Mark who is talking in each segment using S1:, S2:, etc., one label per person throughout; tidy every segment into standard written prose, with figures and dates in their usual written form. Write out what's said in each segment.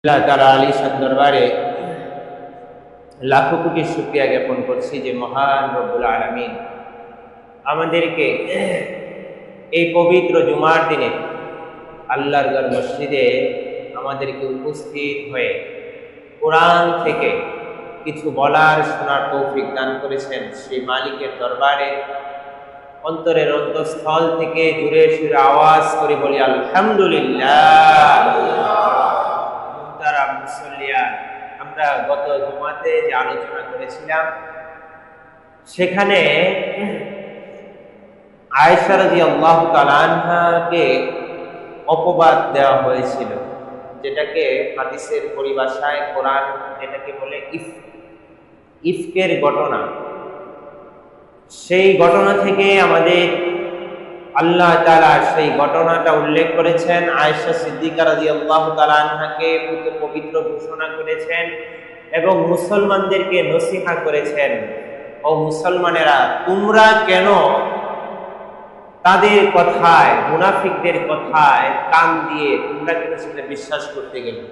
S1: আল্লাহ তাআলা আলিশান দরবারে লাখো কোটি শুকরিয়া জ্ঞাপন করছি যে মহান রব্বুল আলামিন আমাদেরকে এই পবিত্র জুমার দিনে আল্লাহর ঘর মসজিদে আমাদেরকে উপস্থিত হয়ে কোরআন থেকে কিছু বলার শোনার তৌফিক দান করেছেন। সেই মালিকের দরবারে অন্তরের অন্তঃস্থল থেকে জুড়ে সুরে আওয়াজ করে বলি আলহামদুলিল্লাহ। আমরা গত জুমাতে যে আলোচনা করেছিলাম সেখানে আয়েশা রাদিয়াল্লাহু তাআলা আনহাকে অপবাদ দেওয়া হয়েছিল, যেটাকে হাদিসের পরিভাষায় কোরআন যেটাকে বলে ইফকের ঘটনা। সেই ঘটনা থেকে আমাদের আল্লাহ তাআলা সেই ঘটনাটা উল্লেখ করেছেন, আয়েশা সিদ্দিকা রাদিয়াল্লাহু তাআলা আনহাকে পবিত্র ঘোষণা করেছেন এবং মুসলমানদেরকে নসিহা করেছেন, ও মুসলমানেরা, তোমরা কেন তাদের কথায়, মুনাফিকদের কথায় কান দিয়ে তোমরা কেন সেটা বিশ্বাস করতে গেলে?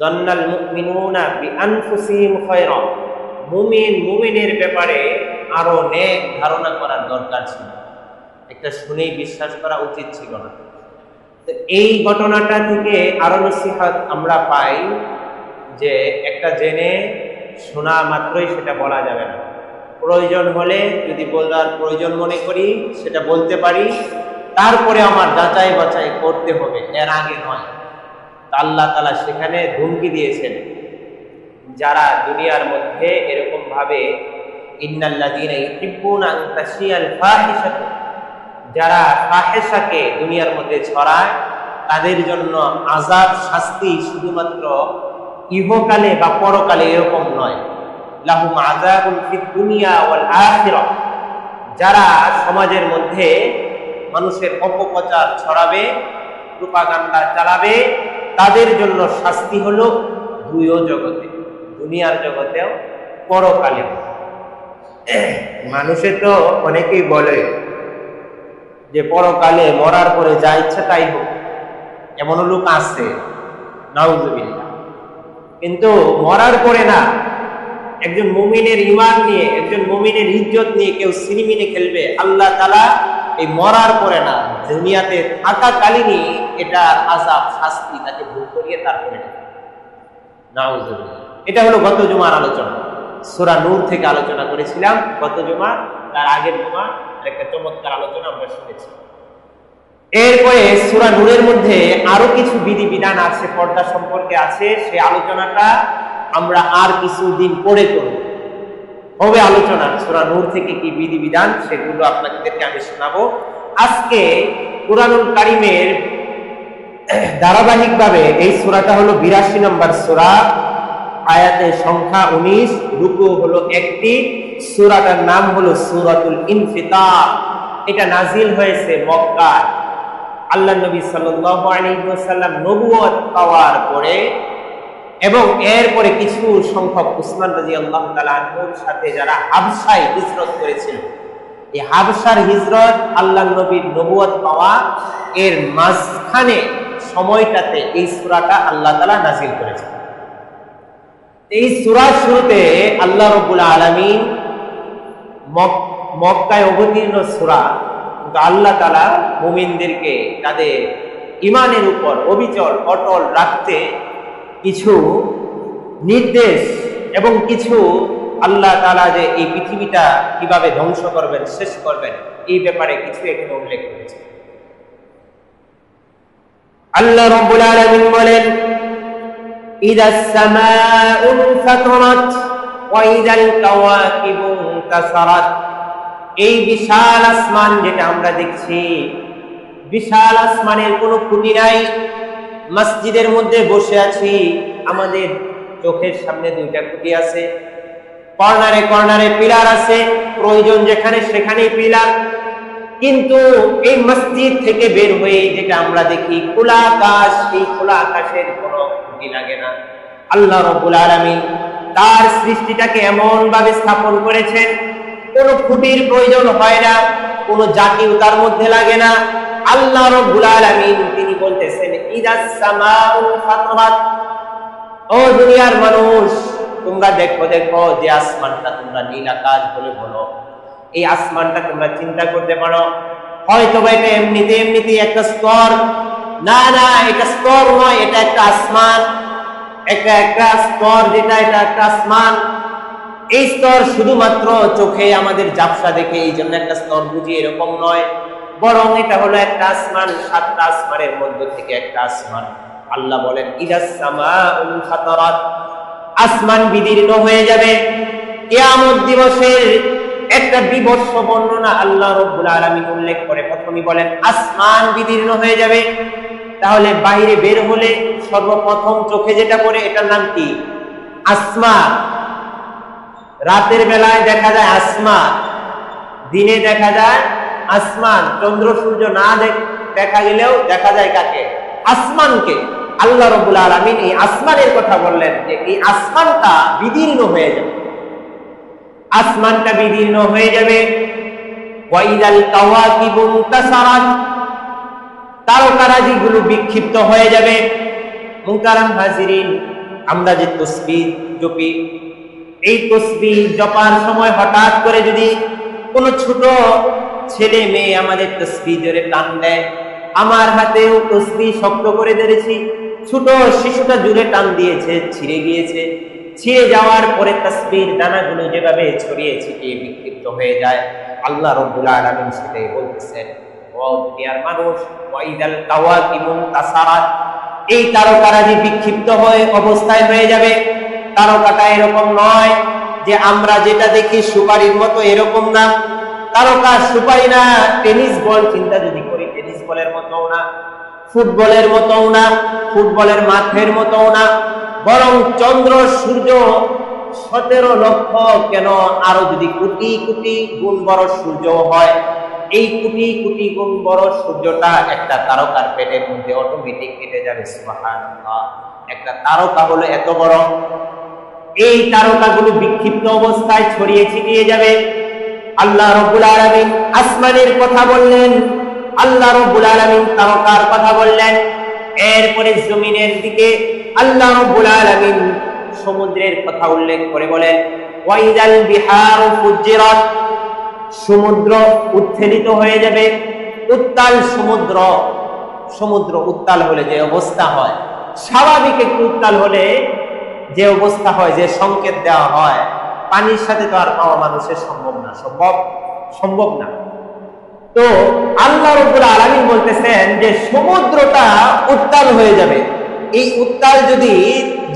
S1: জান্নাল মুমিনুনা বিআনফুসিহিম খায়রা, মুমিনের ব্যাপারে আরো নেক ধারণা করার দরকার ছিল, একটা শুনেই বিশ্বাস করা উচিত ছিল না। তো এই ঘটনাটা থেকে আরো নসিহত আমরা পাই যে একটা জেনে শোনা মাত্রই সেটা বলা যাবে না, প্রয়োজন হলে যদি বলার প্রয়োজন মনে করি সেটা বলতে পারি, তারপরে আমার যাচাই বাছাই করতে হবে, এর আগে নয়। আল্লাহ তাআলা সেখানে ধমকি দিয়েছেন যারা দুনিয়ার মধ্যে এরকম ভাবে ইন্নাল্লাযীনা ইউহিব্বুনা আন তাশিয়াল ফাহিশাতু, যারা ফাহেশাকে দুনিয়ার মধ্যে ছড়ায় তাদের জন্য আযাব, শাস্তি শুধুমাত্র ইহকালে বা পরকালে এরকম নয়, লাহুম আযাবুন ফিদ দুনিয়া ওয়াল আখিরাহ, যারা সমাজের মধ্যে মানুষের অপপ্রচার ছড়াবে, প্রোপাগান্ডা চালাবে, তাদের জন্য শাস্তি হলো দুই জগতে, দুনিয়ার জগতেও পরকালেও। মানুষে তো অনেকেই বলে যে পরকালে মরার পরে যা ইচ্ছা তাই হোক, এমন লোক আছে, নাউযুবিল্লাহ। কিন্তু মরার পরে না, একজন মুমিনের ঈমান নিয়ে, একজন মুমিনের ইজ্জত নিয়ে কেউ সিনেমিনে খেলবে, আল্লাহ তাআলা এই মরার পরে না, দুনিয়াতে থাকাকালীনই এটা আযাব, শাস্তি তাকে ভোগ করিয়ে তারপরে নাউযুবিল্লাহ। এটা হলো গত জুমার আলোচনা, সূরা নূর থেকে আলোচনা করেছিলাম গত জুমা, তার আগের জুমা একটা চমৎকার আলোচনা আমরা শুনেছি। এরপরে সূরা নূরের মধ্যে আরো কিছু বিধিবিধান আছে, পর্দা সম্পর্কে আছে, সেই আলোচনাটা আমরা আর কিছুদিন পরে করব, হবে আলোচনা সূরা নূর থেকে কি বিধিবিধান সেগুলো আপনাদেরকে আমি শোনাবো। আজকে কুরআনুল কারীমের ধারাবাহিকভাবে এই সূরাটা হলো 82 নম্বর সূরা, আয়াতের সংখ্যা 19, রুকু হলো 1টি, সূরাটার নাম হলো সূরাতুল ইনফিতার। এটা নাজিল হয়েছে মক্কায়, আল্লাহ নবী সাল্লাল্লাহু আলাইহি ওয়াসাল্লাম নবুয়ত পাওয়ার পরে, এবং এরপরে কিছু সংখ্যক উসমান রাদিয়াল্লাহু তাআলা আনহুর সাথে যারা হাবশায় হিজরত করেছিল, এই হাবশার হিজরত আল্লাহ নবীর নবুয়ত পাওয়া এর মাঝখানে সময়টাতে এই সূরাটা আল্লাহ তাআলা নাজিল করেছেন। এই সূরার শুরুতে আল্লাহ রাব্বুল আলামিন মক্কায় অবতীর্ণ সূরা, কিন্তু আল্লাহ তাআলা মুমিনদেরকে তাদের ঈমানের উপর অবিচল অটল রাখতে কিছু নির্দেশ এবং কিছু আল্লাহ তাআলা যে এই পৃথিবীটা কিভাবে ধ্বংস করবেন, শেষ করবেন, এই ব্যাপারে কিছু এখানে উল্লেখ করেছে। আল্লাহ রাব্বুল আলামিন বলেন, ইদাস সামাউ ফাতারাত ওয়া ইদাল কাওয়াকিবু ইনতাসারাত, এই বিশাল আসমান যেটা আমরা দেখছি, বিশাল আসমানের কোনো খুঁটি নাই। মসজিদের মধ্যে বসে আছি, আমাদের চোখের সামনে দুইটা খুঁটি আছে, কর্নারে কর্নারে পিলার আছে, প্রয়োজন যেখানে সেখানেই পিলার, কিন্তু এই মসজিদ থেকে বের হয়ে যেটা আমরা দেখি খোলা আকাশ, এই খোলা আকাশের কোনো খুঁটি লাগে না। আল্লাহ রাব্বুল আলামিন তার সৃষ্টিটাকে এমন ভাবে স্থাপন করেছেন, কোনো খুঁটির প্রয়োজন হয় না, কোনো জাতিও তার মধ্যে লাগে না। আল্লাহ রাব্বুল আলামিন তিনি বলতেছেন ইদাস সামাউ ফাতারাত, ও দুনিয়ার মানুষ, তোমরা দেখো দেখো যে আসমানটা তোমরা নীল আকাশ বলে বলো, এই আসমানটা তোমরা চিন্তা করতে পারো হয়তো বা এটা এমনিতে একটা স্তর। না না, এটা স্তর নয়, এটা একটা আসমান, একটা স্তর, যেটা এটা একটা আসমান। এই স্তর শুধুমাত্র চোখে আমাদের ঝাপসা দেখে এই জন্য একটা স্তর বুঝি এরকম নয়, বরং এটা হলো একটা আসমান, 7টা আসমানের মধ্য থেকে একটা আসমান। আল্লাহ বলেন ইদাস সামাউন ফাতারাত, আসমান বিদীর্ণ হয়ে যাবে। কিয়ামত দিবসের একটা বিভৎস বর্ণনা আল্লাহ রাব্বুল আলামিন উল্লেখ করে প্রথমেই বলেন আসমান বিদীর্ণ হয়ে যাবে। তাহলে বাইরে বের হলে সর্বপ্রথম চোখে যেটা পড়ে এটার নাম কি? আসমা। রাতের বেলায় দেখা যায় আসমান, দিনে দেখা যায় আসমান। চন্দ্র সূর্য না দেখা গেলেও দেখা যায় কাকে? আসমানকে। আল্লাহ রাব্বুল আলামিন এই আসমানের কথা বললেন যে এই আসমানটা বিদীর্ণ হয়ে যাবে, আসমানটা বিদীর্ণ হয়ে যাবে। ওয়াইদাল কাওয়াকিবু মুতাসারাত, তারকারাজিগুলো বিক্ষিপ্ত হয়ে যাবে। মুহতারাম হাজিরিন, আমরা যে তাসবিহ জপি, এই তাসবিহ জপার সময় হঠাৎ করে যদি কোনো ছোট ছেলে মেয়ে আমাদের তাসবিহ জোরে টান দেয়, আমার হাতেও তাসবিহ শক্ত করে ধরেছি, ছোট শিশুটা জোরে টান দিয়েছে, ছিঁড়ে গিয়েছে। ছিঁড়ে যাওয়ার পরে তাসবিহর দানাগুলো যেভাবে ছড়িয়ে ছিটিয়ে বিক্ষিপ্ত হয়ে যায়, আল্লাহ রাব্বুল আলামিন সেটাই বলতেছেন। ও দুনিয়ার মানুষ, ওয়াইদাল কাওয়াকিবু তাসারাত, এই তারকারাজি বিক্ষিপ্ত হয়ে অবস্থায় হয়ে যাবে। তারকাটা এরকম নয় যে আমরা যেটা দেখি সুপারির মতো, এরকম না। তারকা সুপারি না, টেনিস বল চিন্তা যদি করি, টেনিস বলের মতো না, ফুটবলের মতো না, ফুটবলের মাঠের মতো না, বরং চন্দ্র সূর্য 17 লক্ষ কেন আরো যদি কোটি কোটি গুণ বড় সূর্য হয়, এই কোটি কোটি গুণ বড় সূর্যটা একটা তারকার পেটের মধ্যে অটোমেটিক কেটে যাবে। সুবহানাল্লাহ, একটা তারকা হলো এত বড়, এই তারকাগুলো বিক্ষিপ্ত অবস্থায় ছড়িয়ে ছিটিয়ে যাবে। আল্লাহ রাব্বুল আলামিন আসমানের কথা বললেন, আল্লাহ রাব্বুল আলামিন তারকার কথা বললেন। এরপরে জমিনের দিকে আল্লাহ রাব্বুল আলামিন সমুদ্রের কথা উল্লেখ করে বলেন ওয়াইদাল বিহারু ফুজ্জিরাত, সমুদ্র উত্থিত হয়ে যাবে। উত্তাল সমুদ্র, সমুদ্র উত্তাল হলে যে অবস্থা হয়, স্বাভাবিক একটু উত্তাল হলে যে অবস্থা হয়, যে সংকেত দেওয়া হয়, পানির সাথে তো আর পাওয়া মানুষের সম্ভব না। তো আল্লাহ রাব্বুল আলামিন বলতেছেন যে সমুদ্রটা উত্তাল হয়ে যাবে। এই উত্তাল যদি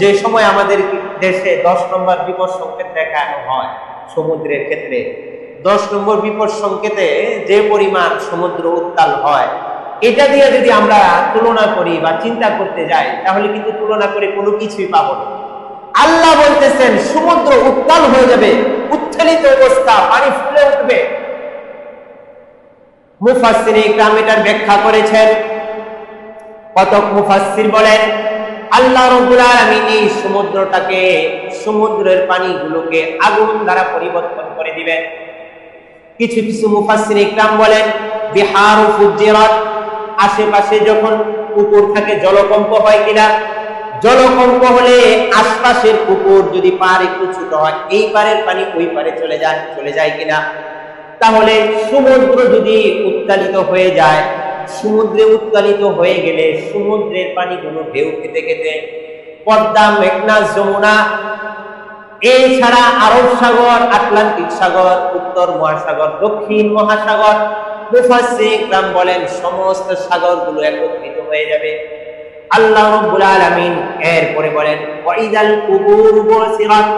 S1: যে সময় আমাদের দেশে 10 নম্বর বিপদ সংকেত দেখানো হয় সমুদ্রের ক্ষেত্রে, 10 নম্বর বিপদ সংকেতে যে পরিমাণ সমুদ্র উত্তাল হয়, এটা দিয়ে যদি আমরা তুলনা করি বা চিন্তা করতে যাই, তাহলে কিন্তু তুলনা করে কোনো কিছুই পাবো না। আল্লাহ বলতেছেন সমুদ্র উত্তাল হয়ে যাবে, উত্তালিত অবস্থা, পানি ফুলে উঠবে। মুফাসসিরে ইকরাম এটার ব্যাখ্যা করেছেন। কতক মুফাসসির বলেন আল্লাহ রাব্বুল আলামিন এই সমুদ্রটাকে, সমুদ্রের পানিগুলোকে আগুন দ্বারা পরিবর্তন করে দিবেন। কিছু কিছু মুফাসসির ইকরাম বলেন বিহারু ফুজ্জিরাত, আশেপাশে যখন পুকুর থাকে জলকম্প হয় কিনা, জলকম্প হলে আশপাশের পুকুর যদি পার একটু ছোট হয়, এই পারের পানি ওই পারে চলে যায় কিনা। তাহলে সমুদ্র যদি উত্তালিত হয়ে যায়, সমুদ্রে উত্তালিত হয়ে গেলে সমুদ্রের পানিগুলো ঢেউ খেতে খেতে পদ্মা, মেঘনা, যমুনা, এছাড়া আরব সাগর, আটলান্টিক সাগর, উত্তর মহাসাগর, দক্ষিণ মহাসাগর, মুফাসসির ইকরাম বলেন সমস্ত সাগরগুলো একত্রিত হয়ে যাবে। আল্লাহ রাব্বুল আলামিন এরপরে বলেন ওয়াইদাল কুবুর বুসিরাত,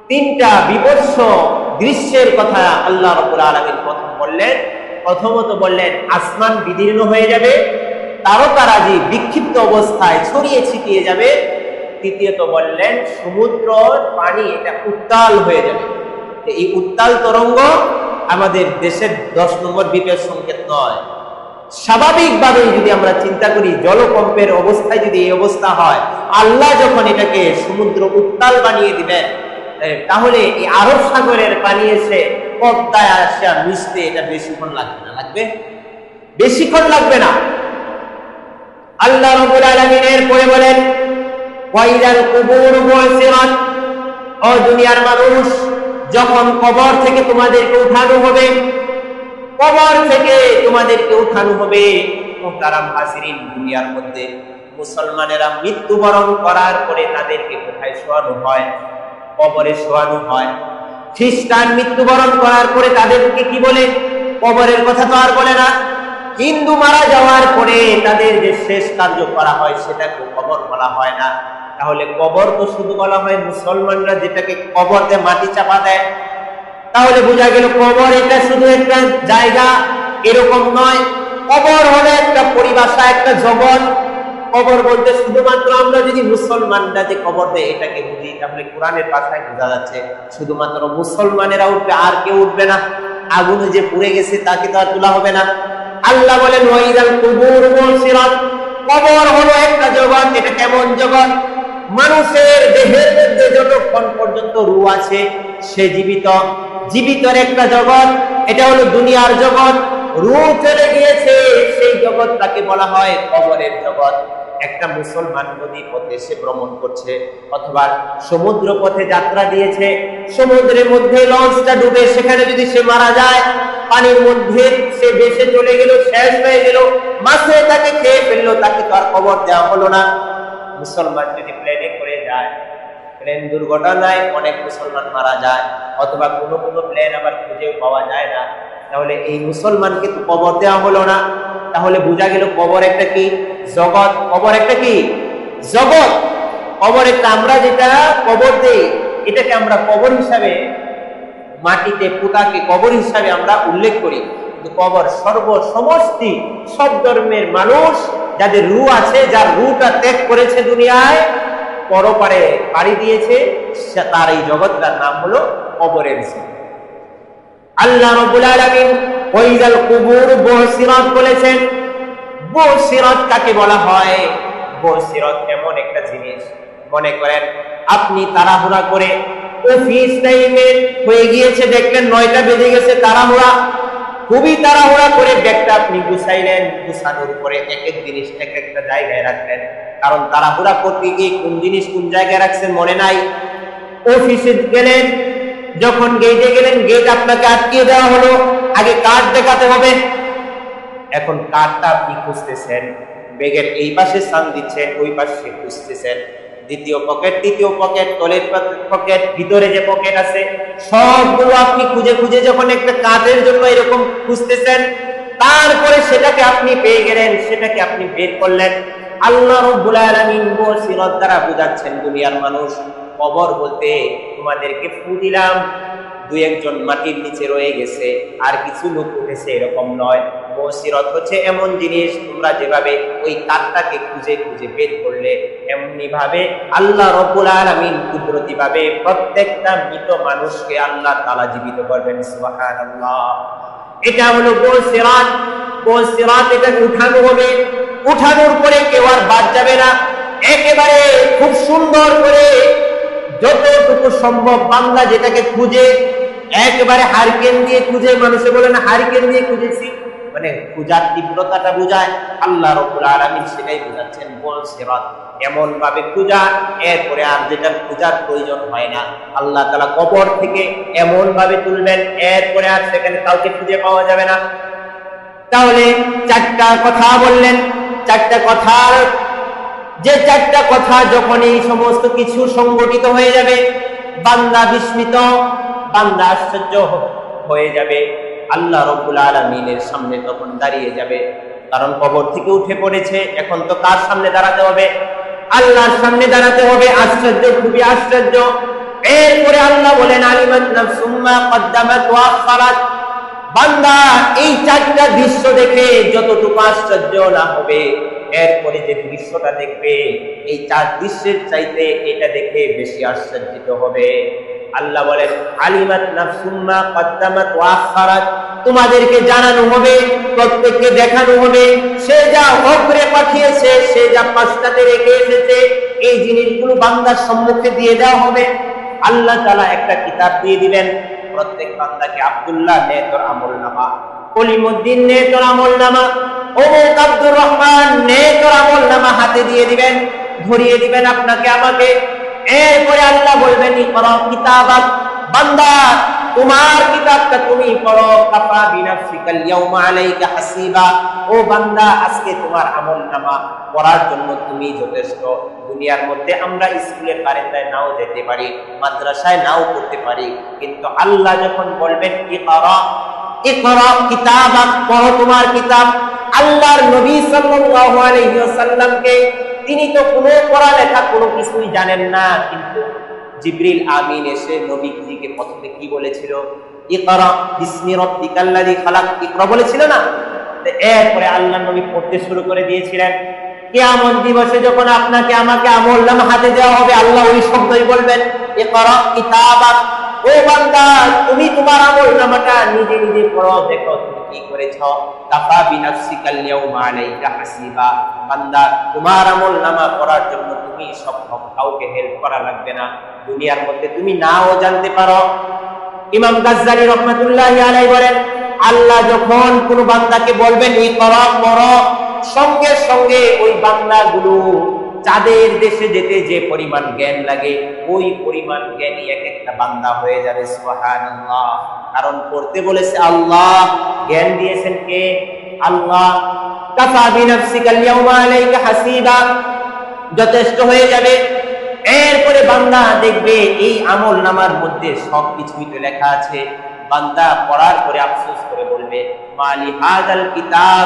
S1: 3টা বিভৎস দৃশ্যের কথা আল্লাহ রাব্বুল আলামিন প্রথমত বললেন আসমান বিদীর্ণ হয়ে যাবে, তারকারাজি বিক্ষিপ্ত অবস্থায় ছড়িয়ে ছিটিয়ে যাবে। তৃতীয়ত বললেন সমুদ্রের পানি এটা উত্তাল হয়ে যাবে। এই উত্তাল তরঙ্গ আমাদের দেশের 10 নম্বর বিপদ সংকেত নয়। স্বাভাবিকভাবে যদি আমরা চিন্তা করি, জলকম্পের অবস্থায় যদি এই অবস্থা হয়, আল্লাহ যখন এটাকে সমুদ্র উত্তাল বানিয়ে দিবেন, তাহলে এই আরব সাগরের পানি এসে পদ্মায় আসে মিশতে এটা বেশিক্ষণ লাগবে? বেশিক্ষণ লাগবে না। আল্লাহ রাব্বুল আলামিন এরপরে বলেন ওয়াইদাল কুবুর বুসিরাত, ও দুনিয়ার মানুষ, যখন কবর থেকে তোমাদেরকে উঠানো হবে, কবর থেকে তোমাদেরকে উঠানো হবে। মুহতারাম হাজিরিন, দুনিয়ার মধ্যে মুসলমানেরা মৃত্যুবরণ করার পরে তাদেরকে কোথায় শোয়ানো হয়? কবরে শোয়ানো হয়। খ্রিস্টান মৃত্যুবরণ করার পরে তাদেরকে কি বলে? কবরের কথা তো আর বলে না। হিন্দু মারা যাওয়ার পরে তাদের যে শেষ কার্য করা হয় সেটাকে কবর বলা হয় না। তাহলে কবর তো শুধু বলা হয় মুসলমানরা যেটাকে কবরতে মাটি চাপা দেয়। তাহলে বোঝা গেল কবর এটা শুধু একটা জায়গা এরকম নয়। কবর হলো একটা পরিভাষা, একটা জগৎ। কবর বলতে শুধুমাত্র আমরা যদি মুসলমানরা যে কবর দেয় এটাকে বুঝি, তাহলে কোরআনের ভাষায় বোঝা যাচ্ছে শুধুমাত্র মুসলমানেরা উঠবে, আর কেউ উঠবে না। আগুনে যে পুড়ে গেছে তাকে তো আর তোলা হবে না। আল্লাহ বলেন ওয়াইদাল কুবুর বুসিরাত, কবর হলো একটা জগৎ। এটা কেমন জগৎ? মানুষের দেহের মধ্যে যতক্ষণ পর্যন্ত রূহ আছে সে জীবিত, জীবিতর একটা জগৎ। এটা হলো দুনিয়ার জগৎ। রূহ চলে গিয়েছে সেই জগৎটাকে বলা হয় কবরের জগৎ। একটা মুসলমান নদী পথে সে ভ্রমণ করছে অথবা সমুদ্র পথে যাত্রা দিয়েছে, সমুদ্রের মধ্যে লঞ্চটা ডুবে সেখানে যদি সে মারা যায়, পানির মধ্যে সে ভেসে চলে গেল, শেষ হয়ে গেল, মাছে তাকে খেয়ে ফেললো, তাকে তো আর কবর দেওয়া হলো না। মুসলমান যদি প্লেনে করে যায়, প্লেন দুর্ঘটনায় অনেক মুসলমান মারা যায়, অথবা কোনো কোনো প্লেন আবার খুঁজেও পাওয়া যায় না, তাহলে এই মুসলমানকে তো কবর দেওয়া হলো না। তাহলে বোঝা গেল কবর একটা কি জগৎ। কবর একটা কি জগৎ। কবর একটা, আমরা যেটা কবর দেই এটাকে আমরা কবর হিসাবে, মাটিতে পোতাকে কবর হিসাবে আমরা উল্লেখ করি। কিন্তু কবর সমষ্টি, সব ধর্মের মানুষ যাদের রূহ আছে, যার রূহটা ত্যাগ করেছে দুনিয়ায়, পরপারে পাড়ি দিয়েছে, তার এই জগৎটার নাম হলো কবরের জগৎ। আল্লাহ রাব্বুল আলামিন ওয়াইদাল কুবুর বুসিরাত বলেছেন। বুসিরাত কাকে বলা হয়? বুসিরাত এমন একটা জিনিস, মনে করেন আপনি তাড়াহুড়া করে অফিস টাইমে হয়ে গিয়েছে, দেখলেন 9টা বেজে গেছে, তাড়াহুড়া, খুবই তাড়াহুড়া করে ব্যাগটা আপনি গুছাইলেন, গুছানোর পরে এক এক জিনিস এক একটা জায়গায় রাখলেন, কারণ তাড়াহুড়া করতে গিয়ে কোন জিনিস কোন জায়গায় রাখছেন মনে নাই। অফিসে গেলেন, যখন গেটে গেলেন, গেট আপনাকে আটকিয়ে দেওয়া হলো, আগে কার্ড দেখাতে হবে। এখন কার্ডটা আপনি খুঁজতেছেন, ব্যাগের এই পাশে স্থান দিচ্ছেন, ওই পাশে খুঁজতেছেন, দ্বিতীয় পকেট, তৃতীয় পকেট, তলের পকেট, ভিতরে যে পকেট আছে সবগুলো আপনি খুঁজে খুঁজে যখন একটা কাজের জন্য এরকম খুঁজতেছেন, তারপরে সেটাকে আপনি পেয়ে গেলেন, সেটাকে আপনি বের করলেন। আল্লাহ রাব্বুল আলামিন বুসিরাত দ্বারা বুঝাচ্ছেন দুনিয়ার মানুষ, কবর বলতে তোমাদেরকে ফু দিলাম, দুই একজন মাটির নিচে রয়ে গেছে আর কিছু লোক উঠেছে এরকম নয়। বুসিরাত হচ্ছে এমন জিনিস, তোমরা যেভাবে ওই কাঠটাকে খুঁজে খুঁজে বের করলে, এমনি ভাবে আল্লাহ রাব্বুল আলামিন কুদরতি ভাবে প্রত্যেকটা মৃত মানুষকে আল্লাহ তাআলা জীবিত করবেন। সুবহানাল্লাহ। এটা হলো বুসিরাত। বুসিরাত এটা উঠানো হবে, উঠানোর পরে কেউ আর বাদ যাবে না। একেবারে খুব সুন্দর করে যতটুকু সম্ভব বান্দা যেটাকে খুঁজে, একেবারে হারিকেন দিয়ে খুঁজে, মানুষে বলে না হারিকেন দিয়ে খুঁজেছি, মানে খুঁজার তীব্রতাটা বোঝায়, আল্লাহ রাব্বুল আলামিন সেটাই বোঝাচ্ছেন বুসিরাত। এমন ভাবে খুঁজা, এরপরে আর যেটা খুঁজার প্রয়োজন হয় না, আল্লাহ তাআলা কবর থেকে এমন ভাবে তুলবেন, এরপরে আর সেখানে কাউকে খুঁজে পাওয়া যাবে না। তাহলে চারটা কথা বললেন, চারটা কথার যে চারটা কথা যখন এই সমস্ত কিছু সংগঠিত হয়ে যাবে, বান্দা বিস্মিত, বান্দা আশ্চর্য হয়ে যাবে, আল্লাহ রাব্বুল আলামিনের সামনে তখন দাঁড়িয়ে যাবে। কারণ কবর থেকে উঠে পড়েছে, এখন তো কার সামনে দাঁড়াতে হবে? আল্লাহর সামনে দাঁড়াতে হবে। আশ্চর্য, খুবই আশ্চর্য। এরপরে আল্লাহ বলেন আলিমাত নাফসুম মা কদ্দামাত ওয়া আখারাত। বান্দা এই চারটা দৃশ্য দেখে যতটুকু আশ্চর্য না হবে, এরপরে যে দৃশ্যটা দেখবে এই চার দৃশ্যের চাইতে এটা দেখে বেশি আশ্চর্যিত হবে। আল্লাহ বলেন আলিমাত নাফসুম মা কদ্দামাত ওয়া আখারাত। তোমাদেরকে জানানো হবে, প্রত্যেককে দেখানো হবে, সে যা অগ্রে পাঠিয়েছে, সে যা পাশটাতে রেখে এসেছে, এই জিনিসগুলো বান্দার সম্মুখে দিয়ে দেওয়া হবে। আল্লাহ তাআলা একটা কিতাব দিয়ে দিবেন, প্রত্যেক বান্দাকে আব্দুল্লাহ নে তোর আমলনামা, কলিমউদ্দিন নে তোর আমলনামা, ওমর আব্দুর রহমান নে তোর আমলনামা হাতে দিয়ে দিবেন। ধরিয়ে দিবেন আপনাকে আমাকে। এরপরে আল্লাহ বলবেন ইকরা কিতাবাক, বান্দা তোমার কিতাবটা তুমি পড়ো, কাফা বিনাফসিকাল ইয়াউমা আলাইকা হাসিবা। ও বান্দা, আজকে তোমার আমলনামা পড়ার জন্য তুমি যথেষ্ট। দুনিয়ার মধ্যে আমরা স্কুলের বারান্দায় নাও যেতে পারি, মাদ্রাসায় নাও পড়তে পারি, কিন্তু আল্লাহ যখন বলবেন ইকরা ইকরা কিতাবাক, পড়ো তোমার কিতাব। আল্লাহর নবী সাল্লাল্লাহু আলাইহি ওয়াসাল্লামকে, তিনি তো কোনো পড়ালেখা কোনো কিছুই জানেন না, কিন্তু জিবরিল আমিন এসে নবীজিকে প্রথমে কি বলেছিল? ইকরা বিসমি রাব্বিকাল্লাযী খালাক, ইকরা বলেছিল না? এরপরে আল্লাহর নবী পড়তে শুরু করে দিয়েছিলেন। কিয়ামত দিবসে যখন আপনাকে আমাকে আমলনামা হাতে দেওয়া হবে, আল্লাহ ওই শব্দই বলবেন ইকরা কিতাবাক। ও বান্দা, তুমি তোমার আমলনামাটা নিজে নিজে পড়ো, দেখো তুমি কি করেছো। কাফা বিনাফসিকাল ইয়াউমা আলাইকা হাসিবা। বান্দা, তোমার আমলনামা পড়ার জন্য তুমি সক্ষম, কাউকে হেল্প করা লাগবে না। দুনিয়ার মধ্যে তুমি নাও জানতে পারো। ইমাম গাজ্জালী রাহমাতুল্লাহি আলাইহি বলেন, আল্লাহ যখন কোন বান্দাকে বলবেন ইকরা পড়ো, সঙ্গে সঙ্গে ওই বান্দাগুলো চাঁদের দেশে যেতে যে পরিমাণ জ্ঞান লাগে, ওই পরিমাণ জ্ঞানী এক একটা বান্দা হয়ে যাবে। সুবহানাল্লাহ। কারণ পড়তে বলেছে আল্লাহ, জ্ঞান দিয়েছেন কে? আল্লাহ। কাফা বিনাফসিকাল ইয়াউমা আলাইকা হাসিবা, যথেষ্ট হয়ে যাবে। এরপরে বান্দা দেখবে এই আমলনামার মধ্যে সবকিছুই তো লেখা আছে। বান্দা পড়ার পরে আফসোস করে বলবে, মালি হাযাল কিতাব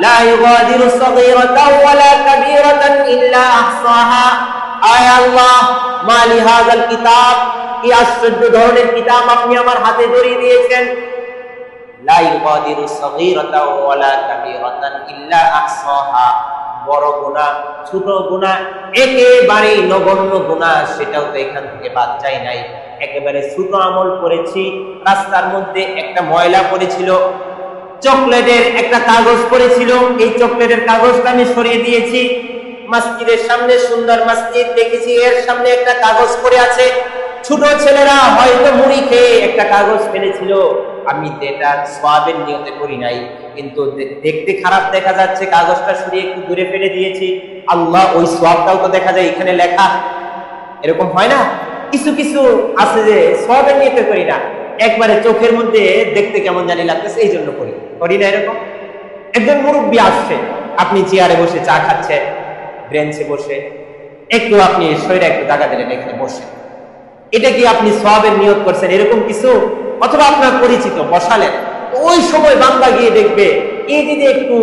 S1: লা ইউগাদিরু সাগীরাতাও ওয়ালা কাবীরাতান ইল্লা আহসাহা। আয় আল্লাহ, মালি হাযাল কিতাব, কি আশ্চর্য ধরনের কিতাব আপনি আমার হাতে ধরিয়ে দিয়েছেন। লা ইউগাদিরু সাগীরাতাও ওয়ালা কাবীরাতান ইল্লা আহসাহা। বড় গুনাহ, ছোট গুনাহ, একেবারে নগণ্য গুনাহ, সেটাও তো এখান থেকে বাদ যায় নাই। একেবারে ছোট আমল করেছি, রাস্তার মধ্যে একটা ময়লা পড়েছিল, চকলেটের একটা কাগজ পড়েছিল, এই চকলেটের কাগজটা আমি সরিয়ে দিয়েছি। মসজিদের সামনে সুন্দর মসজিদ দেখেছি, এর সামনে একটা কাগজ পড়ে আছে, ছোট ছেলেরা হয়তো মুড়ি খেয়ে একটা কাগজ ফেলেছিল, আমি এটা সওয়াবের নিয়তে করি নাই, কিন্তু দেখতে খারাপ দেখা যাচ্ছে, কাগজটা সরিয়ে একটু দূরে ফেলে দিয়েছি, আল্লাহ ওই সওয়াবটাও তো দেখা যায় এখানে লেখা। এরকম হয় না? কিছু কিছু আছে যে সওয়াবের নিয়তে করি না, একবারে চোখের মধ্যে দেখতে কেমন জানি লাগতেছে এই জন্য করি না। এরকম একজন মুরব্বী আসছে, আপনি চেয়ারে বসে চা খাচ্ছেন, ব্রেঞ্চে বসে একটু আপনি শরীরে একটু জায়গা দিলেন, এখানে বসে, এটা কি আপনি সওয়াবের নিয়ত করছেন? এরকম কিছু, অথবা আপনার পরিচিত বসালেন, ওই সময় বান্দা গিয়ে দেখবে এই যে একটু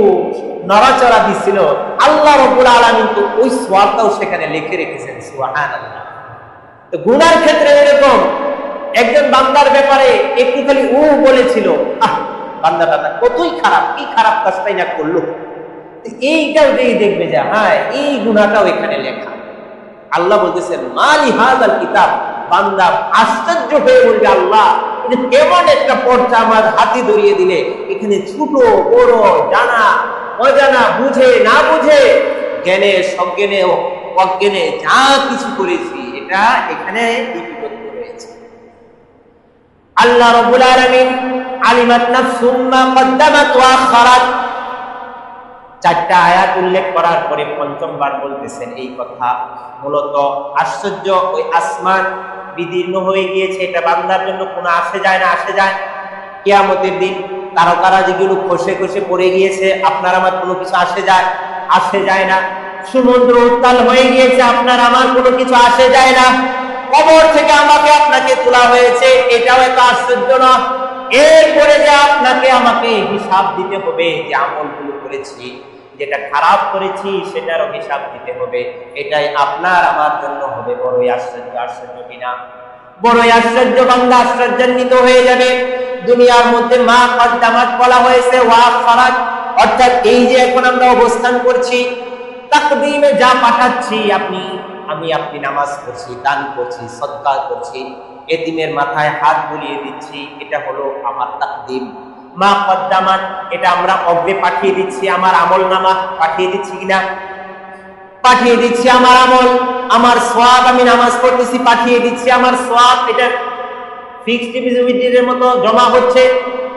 S1: নড়াচড়া দিছিল, আল্লাহ রাব্বুল আলামিন তো ওই সওয়াবটাও সেখানে লিখে রেখেছেন। সুবহানাল্লাহ। তো গুনার ক্ষেত্রে এরকম একজন বান্দার ব্যাপারে একটু খালি বলেছিল, বান্দাটা কতই খারাপ, কি খারাপ কাজটাই না করলো, এইটাও দেখবে যে হ্যাঁ এই গুনাহটাও এখানে লেখা। আল্লাহ বলতেছেন মালি হাযাল কিতাব, বান্দা আশ্চর্য হয়ে বলবে, আল্লাহ এটা কেমন একটা পর্চা আমার হাতে ধরিয়ে দিলে, এখানে ছোট বড় জানা অজানা, বুঝে না বুঝে, জ্ঞানে সজ্ঞানে অজ্ঞানে যা কিছু করেছি এটা এখানে লিপিবদ্ধ রয়েছে। আল্লাহ রাব্বুল আলামিন আলিমাত নাফসুম মা কদ্দামাত ওয়া আখারাত, চারটা আয়াত উল্লেখ করার পরে পঞ্চমবার বলতেছেন এই কথা। মূলত আশ্চর্য, ওই আসমান বিদীর্ণ হয়ে গিয়েছে, এটা বান্দার জন্য কোনো আসে যায় না। কিয়ামতের দিন তারকারা যেগুলো খসে খসে পড়ে গিয়েছে, আপনার আমার কোনো কিছু আসে যায় না। সমুদ্র উত্তাল হয়ে গিয়েছে, আপনার আমার কোনো কিছু আসে যায় না। কবর থেকে আমাকে আপনাকে তোলা হয়েছে, এটাও এত আশ্চর্য না। এরপরে যে আপনাকে আমাকে হিসাব দিতে হবে, যে আমলগুলো করেছি, যেটা খারাপ করেছি সেটারও হিসাব দিতে হবে, এটাই আপনার আমার জন্য হবে বড়ই আশ্চর্য কিনা? বড়ই আশ্চর্য। বান্দা আশ্চর্যান্বিত হয়ে যাবে। দুনিয়ার মধ্যে মা কদ্দামাত বলা হয়েছে, ওয়া আখারাত, অর্থাৎ এই যে এখন আমরা অবস্থান করছি, তাকদীমে যা পাঠাচ্ছি, আপনি নামাজ পড়ছি, দান করছি, সদকা করছি, এতিমের মাথায় হাত বুলিয়ে দিচ্ছি, এটা হলো আমার তাকদীম। মা কদ্দামাত, এটা আমরা অগ্রে পাঠিয়ে দিচ্ছি, আমার আমলনামা পাঠিয়ে দিচ্ছি কিনা? পাঠিয়ে দিচ্ছি আমার আমল, আমার সওয়াব, আমি নামাজ পড়তেছি পাঠিয়ে দিচ্ছি আমার সওয়াব, এটা ফিক্সড ডিপোজিটের মতো জমা হচ্ছে,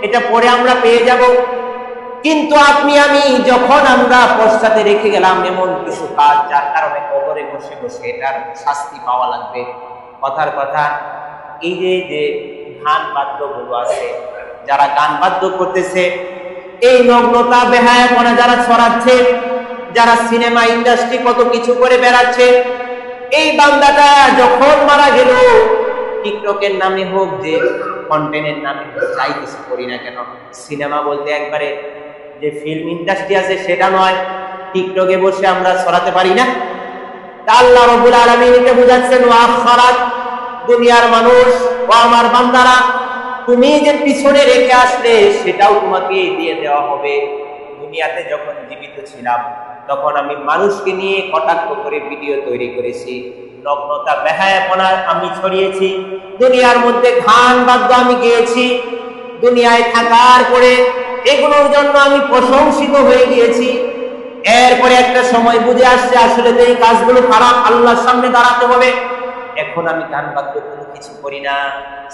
S1: এটা পরে আমরা পেয়ে যাব। কিন্তু আপনি আমি যখন আমরা পশ্চাতে রেখে গেলাম এমন কিছু কাজ যার কারণে কবরে বসে বসে এটার শাস্তি পাওয়া লাগবে। কথার কথা, এই যে গান বাদ্যগুলো আছে, যারা গান বাদ্য করতেছে, এই নগ্নতা বেহায়াপনা যারা ছড়াচ্ছে, যারা সিনেমা ইন্ডাস্ট্রি কত কিছু করে বেড়াচ্ছে, এই বান্দাটা যখন মারা গেল, টিকটকের নামে হোক, যে কন্টেন্টের নামে যাই কিছু করি না কেন, সিনেমা বলতে একবারে যে ফিল্ম ইন্ডাস্ট্রি আছে সেটা নয়, টিকটকে বসে আমরা ছড়াতে পারি না। আল্লাহ রাব্বুল আলামিন এটা বুঝাচ্ছেন, ওয়া আখারাত, দুনিয়ার মানুষ ও আমার বান্দারা, তুমি যে পিছনে রেখে আসলে সেটাও তোমাকে দিয়ে দেওয়া হবে। দুনিয়াতে যখন জীবিত ছিলাম তখন আমি মানুষকে নিয়ে কটাক্ষ করে ভিডিও তৈরি করেছি, নগ্নতা বেহায়াপনা আমি ছড়িয়েছি, দুনিয়ার মধ্যে গান বাদ্য আমি গেয়েছি, দুনিয়ায় থাকার পরে এগুলোর জন্য আমি প্রশংসিত হয়ে গিয়েছি। এরপরে একটা সময় বুঝে আসছে আসলে তো এই কাজগুলো খারাপ, আল্লাহর সামনে দাঁড়াতে হবে। এখন আমি গান বাদ্য কোনো কিছু করি না,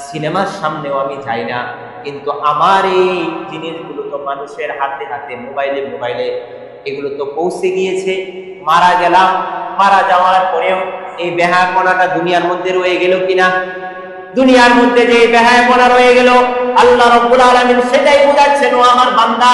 S1: সিনেমার সামনেও আমি যাই না, কিন্তু আমার এই জিনিসগুলো তো মানুষের হাতে হাতে, মোবাইলে মোবাইলে এগুলো তো পৌঁছে গিয়েছে। মারা গেলাম, মারা যাওয়ার পরেও এই বেহায়াপনাটা দুনিয়ার মধ্যে রয়ে গেল কিনা? দুনিয়ার মধ্যে যে বেহায়াপনা রয়ে গেল, আল্লাহ রাব্বুল আলামিন সেটাই বুঝাচ্ছেন, ও আমার বান্দা,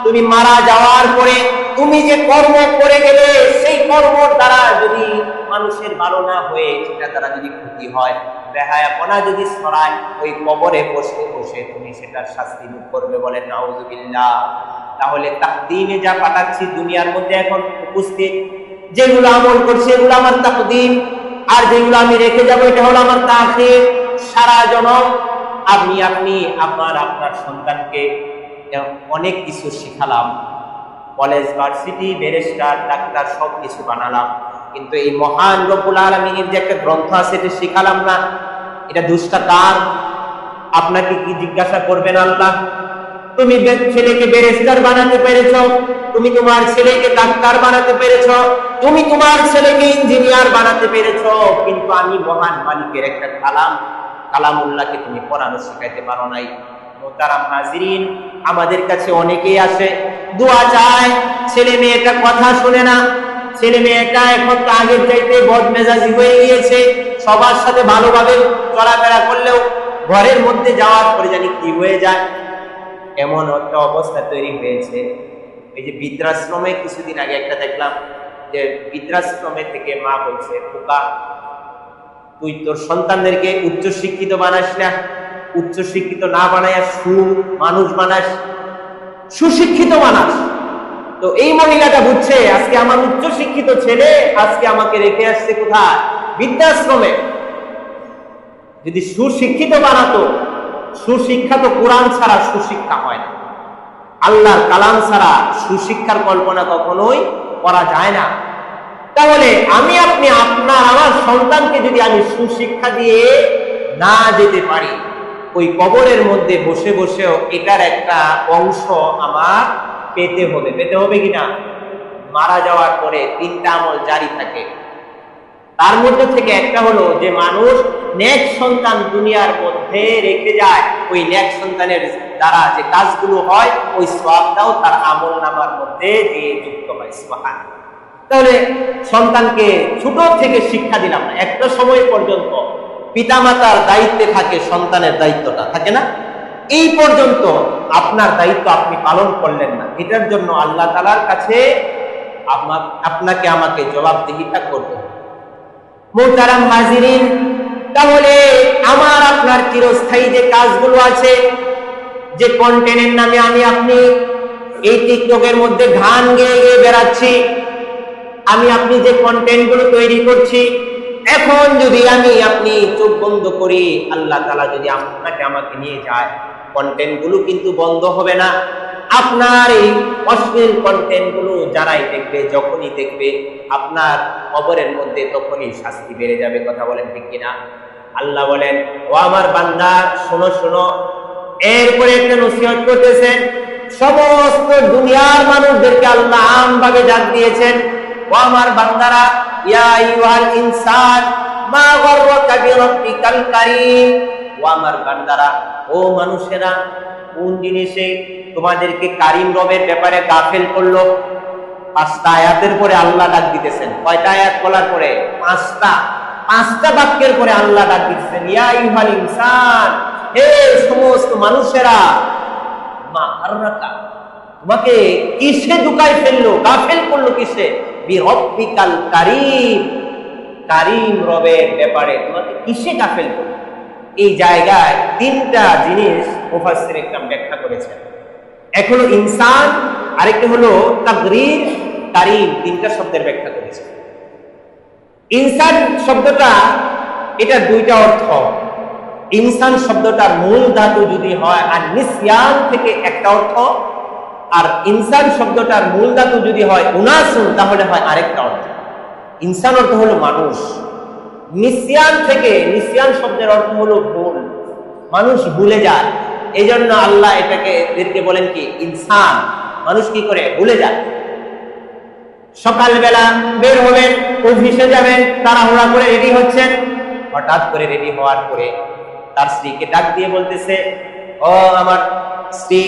S1: তুমি মারা যাওয়ার পরে তুমি যে কর্ম করে গেলে, সেই কর্মর দ্বারা যদি মানুষের ভালো না হয়ে সেটা দ্বারা যদি ক্ষতি হয়, বেহায়াপনা যদি ছড়ায়, ওই কবরে বসে বসে তুমি সেটার শাস্তি ভোগ করবে। বলেন নাউযুবিল্লাহ। তাহলে তাকদীমে যা পাঠাচ্ছি দুনিয়ার মধ্যে এখন উপস্থিত, যেগুলো আমল করছি এগুলো আমার তাকদীম, আর যেগুলো আমি রেখে যাবো এটা হলো আমার তাখির। সারা জনম আপনি আপনার সন্তানকে অনেক কিছু শিখালাম, কলেজ, ভার্সিটি, ব্যারিস্টার, ডাক্তার সব কিছু বানালাম, কিন্তু এই মহান রব্বুল আলামিনের যে একটা গ্রন্থ আছে এটা শিখালাম না। এটা দুষ্টা কার? আপনাকে কি জিজ্ঞাসা করবেন আল্লাহ? তুমি ছেলেকে ব্যারিস্টার বানাতে পেরেছো, তুমি তোমার ছেলেকে ডাক্তার বানাতে পেরেছো, তুমি তোমার ছেলেকে ইঞ্জিনিয়ার বানাতে পেরেছো, কিন্তু আমি মহান মালিকের একটা কালামুল্লাহকে তুমি পড়ানো শিখাইতে পারো নাই। মোহতারাম হাজিরিন, আমাদের কাছে অনেকেই আসে, দোয়া চায়, ছেলে মেয়েটা কথা শুনে না, ছেলে মেয়েটা এখন তো আগের চাইতে বদমেজাজি হয়ে গিয়েছে, সবার সাথে ভালোভাবে চলাফেরা করলেও ঘরের মধ্যে যাওয়ার পরে জানি কি হয়ে যায়, এমন একটা অবস্থা তৈরি হয়েছে। এই যে বৃদ্ধাশ্রমে কিছুদিন আগে একটা দেখলাম, যে বৃদ্ধাশ্রমে থেকে মা বলছে, খোকা তুই তোর সন্তানদেরকে উচ্চ শিক্ষিত বানাস না, উচ্চ শিক্ষিত না বানায় মানুষ বানাস, সুশিক্ষিত বানাস। তো এই মহিলাটা বুঝছে আজকে আমার উচ্চ শিক্ষিত ছেলে আজকে আমাকে রেখে আসছে কোথায়? বৃদ্ধাশ্রমে। যদি সুশিক্ষিত বানাতো, সুশিক্ষা তো কোরআন ছাড়া সুশিক্ষা হয় না, আল্লাহর কালাম ছাড়া সুশিক্ষার কল্পনা কখনোই করা যায় না। তাহলে আমি আমার সন্তানকে যদি আমি সুশিক্ষা দিয়ে না যেতে পারি, ওই কবরের মধ্যে বসে বসেও এটার একটা অংশ আমার পেতে হবে কিনা? মারা যাওয়ার পরে 3টা আমল জারি থাকে, তার মধ্যে থেকে একটা হলো যে মানুষ নেক সন্তান দুনিয়ার মধ্যে রেখে যায়, ওই নেক সন্তানের দ্বারা যে কাজগুলো হয় ওই সওয়াবটাও তার আমল নামার মধ্যে দিয়ে যুক্ত হয়। সুবহানাল্লাহ। তাহলে সন্তানকে ছোট থেকে শিক্ষা দিলাম না, একটা সময় পর্যন্ত পিতামাতার দায়িত্বে থাকে, সন্তানের দায়িত্বটা থাকে না, এই পর্যন্ত আপনার দায়িত্ব আপনি পালন করলেন না, এটার জন্য আল্লাহ তাআলার কাছে আপনাকে আমাকে জবাবদিহিতা করতে হবে। মুহতারাম হাজিরিন, তাহলে আমার আপনার চিরস্থায়ী যে কাজগুলো আছে, যে কন্টেন্টের নামে আপনি এই টিকটকের মধ্যে গান গেয়ে গেয়ে বেড়াচ্ছি, আপনি যে কন্টেন্ট গুলো তৈরি করছি, এখন যদি আপনি চোখ বন্ধ করি, আল্লাহ তাআলা যদি আমাকে নিয়ে যায়, কন্টেন্ট গুলো কিন্তু বন্ধ হবে না। আপনার এই অশ্লীল কন্টেন্ট গুলো যারাই দেখবে, যখনই দেখবে, আপনার কবরের মধ্যে তখনই শাস্তি বেড়ে যাবে। কথা বলেন ঠিক কিনা? আল্লাহ বলেন, ও আমার বান্দা শোনো শোনো। এরপরে একটা নসিহত করতেছেন, সমস্ত দুনিয়ার মানুষদেরকে আল্লাহ আমভাবে ডাক দিয়েছেন, ও আমার বান্দারা, ইয়া আইয়ুহাল ইনসান মা গররাকা বিরাব্বিকাল কারীম ও আমার বান্দারা, ও মানুষেরা, কোন জিনিসে তোমাদেরকে কারিম রবের ব্যাপারে গাফেল করলো? 5টা আয়াতের পরে আল্লাহ ডাক দিতেছেন। কয়টা আয়াত বলার পরে? 5টা বাক্যের পরে আল্লাহ ডাক দিতেছেন, ইয়া আইয়ুহাল ইনসান, হে সমস্ত মানুষেরা, মা গাররাকা, তোমাকে কিসে ধোঁকায় ফেললো, গাফেল করলো কিসে? বিরব্বিকাল কারীম, কারীম রবের ব্যাপারে তোমাকে কিসে গাফেল করলো? এই জায়গায় 3টা জিনিস মুফাসসির ইকরাম ব্যাখ্যা করেছেন। এক হলো ইনসান, আরেকটা হলো তাগরীর, কারীম। 3টা শব্দের ব্যাখ্যা করেছেন। ইনসান শব্দটা, এটা 2টা অর্থ। ইনসান শব্দটার মূল ধাতু যদি হয় আর নিসিয়ান থেকে একটা অর্থ, আর ইনসান শব্দটার মূল ধাতু যদি হয় উনাসুন, তাহলে হয় আরেকটা অর্থ। ইনসান অর্থ হলো মানুষ। নিসিয়ান থেকে, নিসিয়ান শব্দের অর্থ হলো ভুল, মানুষ ভুলে যায়। এই জন্য আল্লাহ এদেরকে বলেন কি? ইনসান। মানুষ কি করে? ভুলে যায়। সকালবেলা বের হবেন, অফিসে যাবেন, তাড়াহুড়া করে রেডি হচ্ছেন, হঠাৎ করে রেডি হওয়ার পরে তার স্ত্রীকে ডাক দিয়ে বলতেছে, ও আমার স্ত্রী,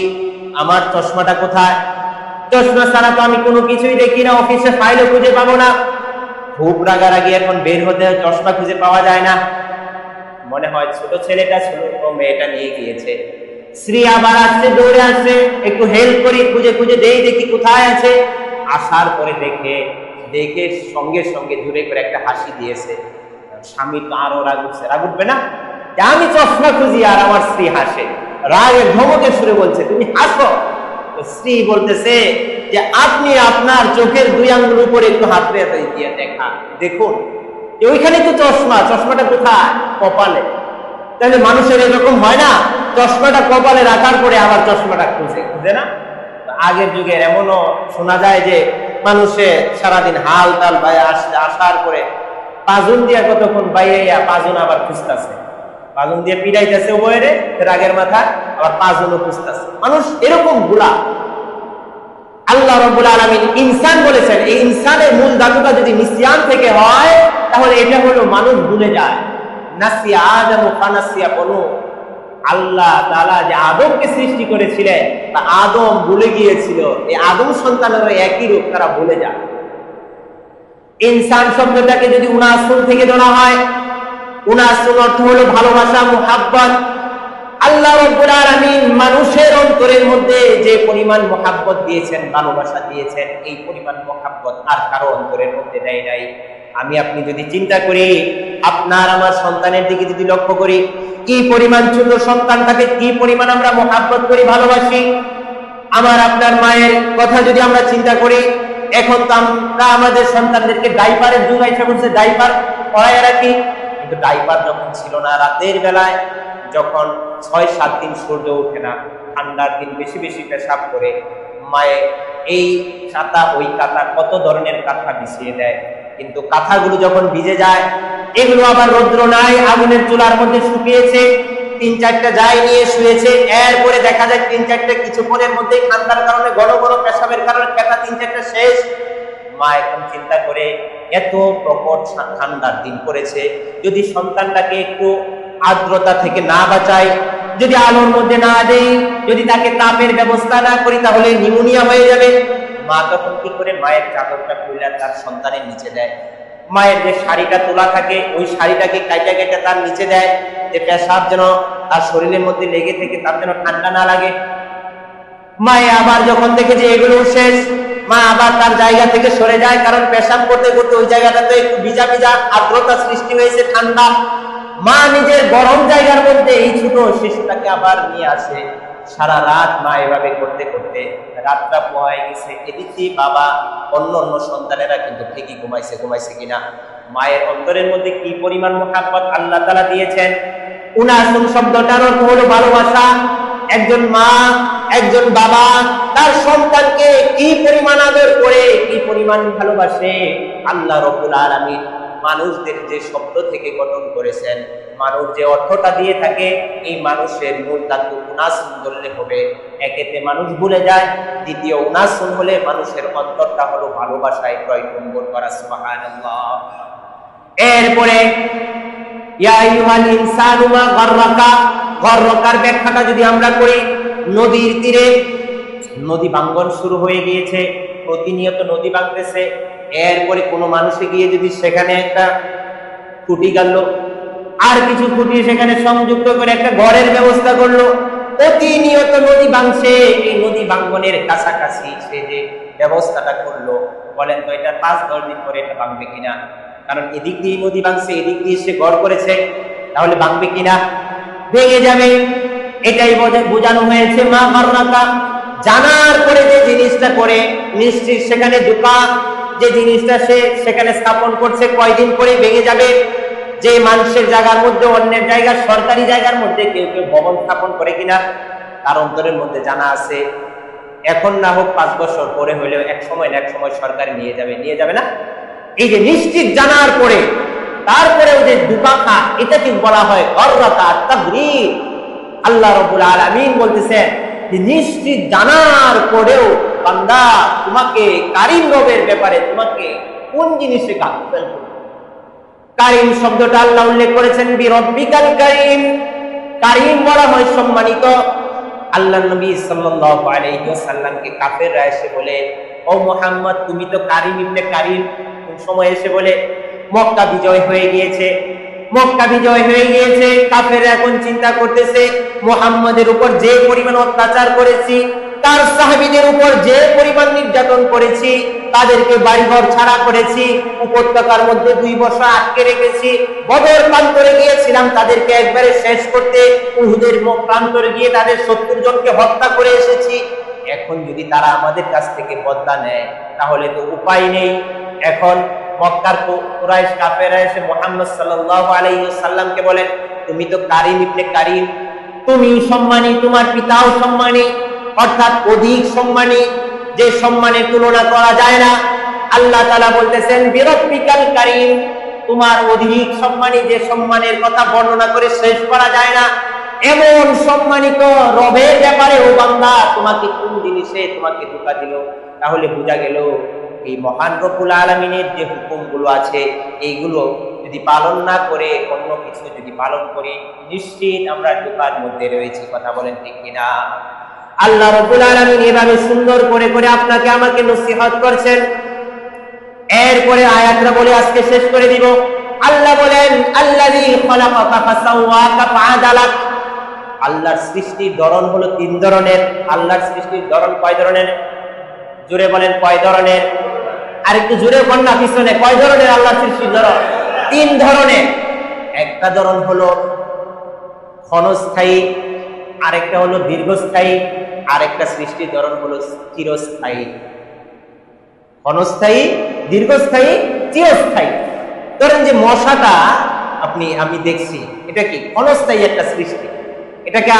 S1: আমার চশমাটা কোথায়? চশমা ছাড়া তো আমি কোনো কিছুই দেখি না, অফিসে ফাইলও খুঁজে পাবো না। খুব রাগারাগি, এখন বের হতে হয়, চশমা খুঁজে পাওয়া যায় না। মনে হয় ছোট ছেলেটা, ছোট মেয়েটা নিয়ে গিয়েছে। স্ত্রী আবার আসছে, দৌড়ে আসছে, একটু হেল্প করি, খুঁজে খুঁজে দেখি কোথায় আছে। আসার পরে দেখে সঙ্গে সঙ্গে জোরে করে একটা হাসি দিয়েছে। স্বামী তো আরো রাগ উঠছে, রাগ উঠবে না? আমি চশমা খুঁজি আর আমার স্ত্রী হাসে, রাগে ধমকে সুরে বলছে, তুমি হাসো। স্ত্রী বলতেছে যে আপনি আপনার চোখের 2 আঙ্গুল উপরে একটু হাত দিয়ে দেখা, দেখুন ওইখানে তো চশমা, চশমাটা কোথায়? কপালে। তাহলে মানুষের এরকম হয় না, চশমাটা কপালে রাখার পরে আবার চশমাটা খুঁজে না? আগের যুগের এমনও শোনা যায় যে মানুষে সারাদিন হাল তাল বাইরে আসার পরে পাজুন দিয়া কতক্ষণ বাইরে পাজুন আবার খুঁজতেছে, পাজুন দিয়ে পিড়াইতেছে ওবরে রাগের মাথা, আবার পাজুনও খুঁজতেছে। মানুষ এরকম ভুলা। আল্লাহ রাব্বুল আলামিন ইনসান বলেছেন, এই ইনসানের মূল ধাতুটা যদি নিসিয়ান থেকে হয়, তাহলে এটা হলো মানুষ ভুলে যায়। নাসিয়া আদমু ফানাসিয়া বনু, আল্লাহ তাআলা যে আদমকে সৃষ্টি করেছিলেন, তা আদম ভুলে গিয়েছিল। এই আদম সন্তানেরও একই রূপ, তারা ভুলে যায়। ইনসান শব্দটাকে যদি উনাসুন থেকে ধরা হয়, উনাসুন অর্থ হলো ভালোবাসা, মুহাব্বত। আল্লাহ রাব্বুল আলামিন মানুষের অন্তরের মধ্যে যে পরিমাণ মুহাব্বত দিয়েছেন, ভালোবাসা দিয়েছেন, এই পরিমাণ মুহাব্বত আর কারো অন্তরের মধ্যে দেয় নাই। আমি আপনি যদি চিন্তা করি, আপনার আমার সন্তানের দিকে যদি লক্ষ্য করি, কি পরিমাণ ছোট সন্তানটাকে কি পরিমাণ আমরা মুহাব্বত করি, ভালোবাসি। আমার আপনার মায়ের কথা যদি আমরা চিন্তা করি, এখন তো আমরা আমাদের সন্তানদেরকে ডাইপারের যুগ আইসা বলছে, ডাইপার পরায় রাখি। কিন্তু ডাইপার যখন ছিল না, রাতের বেলায় যখন 6-7 দিন সূর্য ওঠে না, ঠান্ডার দিন বেশি বেশি পেশাব করে, মায়ে এই কাঁথা ওই কাঁথা, কত ধরনের কাঁথা বিছিয়ে দেয়। কিন্তু কাঁথাগুলো যখন ভিজে যায়, এগুলো আবার রৌদ্র নাই, আগুনের চুলার মধ্যে শুকিয়েছে, 3-4টা যায় নিয়ে শুয়েছে। এরপরে দেখা যায় 3-4টা কিছুক্ষণের মধ্যেই ঠান্ডার কারণে, ঘন ঘন পেশাবের কারণে কাঁথা 3-4টা শেষ। মা এখন চিন্তা করে, এত প্রকট ঠান্ডার দিন পড়েছে, যদি সন্তানটাকে একটু আর্দ্রতা থেকে না বাঁচাই, যদি আলোর মধ্যে না দেই, যদি তাকে তাপের ব্যবস্থা না করি, তাহলে নিউমোনিয়া হয়ে যাবে। মা তখন কি করে? মায়ের চাদরটা খুলে তার সন্তানের নিচে দেয়। মায়ের যে শাড়িটা তোলা থাকে, ওই শাড়িটাকে কাইটা কাইটা তার নিচে দেয়, যে পেশাব যেন তার শরীরের মধ্যে লেগে থেকে তার যেন ঠান্ডা না লাগে। মায়ে আবার যখন দেখে যে এগুলো শেষ, মা আবার তার জায়গা থেকে সরে যায়, কারণ পেশাব করতে করতে ওই জায়গাটাতে একটু ভিজা ভিজা আর্দ্রতা সৃষ্টি হয়েছে, ঠান্ডা। মা নিজের গরম জায়গার মধ্যে এই ছোট শিশুটাকে আবার নিয়ে আসে। সারা রাত মা এভাবে করতে করতে রাতটা পোহায় গেছে। এদিকে বাবা, অন্য অন্য সন্তানেরা কিন্তু ঠিকই ঘুমাইছে কিনা। মায়ের অন্তরের মধ্যে কি পরিমাণ মুহাব্বত আল্লাহ তাআলা দিয়েছেন। উনাসুন শব্দটার অর্থ হলো ভালোবাসা। একজন মা, একজন বাবা তার সন্তানকে কি পরিমাণ আদর করে, কি পরিমাণ ভালোবাসে। আল্লাহ রাব্বুল আলামিন মানুষদের যে শব্দ থেকে গঠন করেছেন, মানুষ যে অর্থটা দিয়ে থাকে, এই মানুষের মূল ধাতু উনাসুন ধরলে হবে। একেতে মানুষ ভুলে যায়, দ্বিতীয় উনাসুন হলে মানুষের অন্তরটা হলো ভালোবাসায় টইটুম্বর করা। সুবহানাল্লাহ। এরপরে ইয়া আইয়ুহাল ইনসানু মা গাররাকা, গাররাকার ব্যাখ্যাটা যদি আমরা করি, নদীর তীরে নদী ভাঙ্গন শুরু হয়ে গিয়েছে, প্রতিনিয়ত নদী ভাঙতেছে। এরপরে কোনো মানুষে গিয়ে যদি সেখানে একটা খুঁটি গাড়লো, আর কিছু খুঁটি সেখানে সংযুক্ত করে একটা ঘরের ব্যবস্থা করলো, প্রতিনিয়ত নদী ভাঙছে। এই নদী ভাঙ্গনের কাছাকাছি সে যে ব্যবস্থাটা করলো, বলেন তো এটা 5-10 দিন পরে এটা ভাঙবে কিনা? কারণ এদিক দিয়ে নদী ভাঙছে, এদিক দিয়ে সে ঘর করেছে, তাহলে ভাঙবে কিনা? ভেঙে যাবে। এটাই বোঝানো হয়েছে মা গাররাকা, জানার পরে যে জিনিসটা করে নিশ্চিত সেখানে ঢোকা, যে জিনিসটা সে সেখানে স্থাপন করছে কয়দিন পরে ভেঙে যাবে। যে মানুষের জায়গার মধ্যে, অন্যের জায়গা, সরকারি জায়গার মধ্যে কেউ কেউ ভবন স্থাপন করে কিনা, তার অন্তরের মধ্যে জানা আছে এখন না হোক 5 বছর পরে হলেও এক সময় না এক সময় সরকার নিয়ে যাবে না। এই যে নিশ্চিত জানার পরে তারপরেও যে দুপাখা, এটাকে বলা হয় গাররাকা তাগরীর। আল্লাহ রাব্বুল আলামিন বলতেছেন যে নিশ্চিত জানার পরেও বান্দা তোমাকে কারীম রবের ব্যাপারে তোমাকে কোন জিনিসে গাফিল করবে। কারীম শব্দটা আল্লাহ উল্লেখ করেছেন বিরব্বিকাল কারীম। কারীম বলা হয় সম্মানিত। আল্লাহ নবী সাল্লাল্লাহু আলাইহি ওয়াসাল্লামকে কাফেররা এসে বলে, ও মুহাম্মদ তুমি তো কারীম ইবনে কারীম। কোন সময় এসে বলে মক্কা বিজয় হয়ে গিয়েছে, মক্কা বিজয় হয়ে গিয়েছে, কাফেররা এখন চিন্তা করতেছে মুহাম্মাদের উপর যে পরিমাণ অত্যাচার করেছি, তার সাহাবীদের উপর যে পরিমাণ নির্যাতন করেছি, তাদেরকে বাড়িঘর ছাড়া করেছি, উপত্যকার মধ্যে 2 বছর আটকে রেখেছি, বদর প্রান্তরে গিয়েছিলাম তাদেরকে একবারে শেষ করতে, উহুদের প্রান্তরে গিয়ে তাদের 70 জনকে হত্যা করে এসেছি। এখন যদি তারা আমাদের কাছ থেকে বদলা নেয় তাহলে তো উপায় নেই। এখন মক্কার কুরাইশ কাফেররা এসে মুহাম্মদ সাল্লাল্লাহু আলাইহি ওয়াসাল্লামকে বলেন, তুমি তো কারীম ইবনে কারীম, তুমি সম্মানী, তোমার পিতাও সম্মানী, অর্থাৎ অধিক সম্মানী, যে সম্মানের তুলনা করা যায় না। আল্লাহ তাআলা বলতেছেন বিরব্বিকাল কারীম, তোমার অধিক সম্মানী, যে সম্মানের কথা বর্ণনা করে শেষ করা যায় না। এমন সম্মানিত রবের ব্যাপারে ও বান্দা তোমাকে কোন জিনিসে তোমাকে ধোঁকা দিল? তাহলে বোঝা গেল এই মহান রব্বুল আলামিনের যে হুকুমগুলো আছে এইগুলো যদি পালন না করে অন্য কিছু যদি পালন করি, নিশ্চিত আমরা ধোঁকার মধ্যে রয়েছি। কথা বলেন ঠিক কিনা? আল্লাহ রব্বুল আলামিন এভাবে সুন্দর করে করে আপনাকে আমাকে নসিহত করছেন। এরপরে আয়াতটা বলে আজকে শেষ করে দিব। আল্লাহ বলেন আল্লাযী খালাকাকা ফাসাওয়াকা ফাআদালাক। আল্লাহর সৃষ্টির ধরন হলো 3 ধরনের। আল্লাহর সৃষ্টির ধরন কয় ধরনের? জোরে বলেন কয় ধরনের? আর একটু জোরে বল না পিছনে, কয় ধরনের আল্লাহর সৃষ্টির ধরন? 3 ধরনের। একটা ধরন হলো ক্ষণস্থায়ী, আরেকটা হলো দীর্ঘস্থায়ী, আরেকটা সৃষ্টির ধরন হলো চিরস্থায়ী। ক্ষণস্থায়ী, দীর্ঘস্থায়ী, চিরস্থায়ী। ধরেন যে মশাটা আমি দেখছি, এটা কি ক্ষণস্থায়ী একটা সৃষ্টি। এটাকে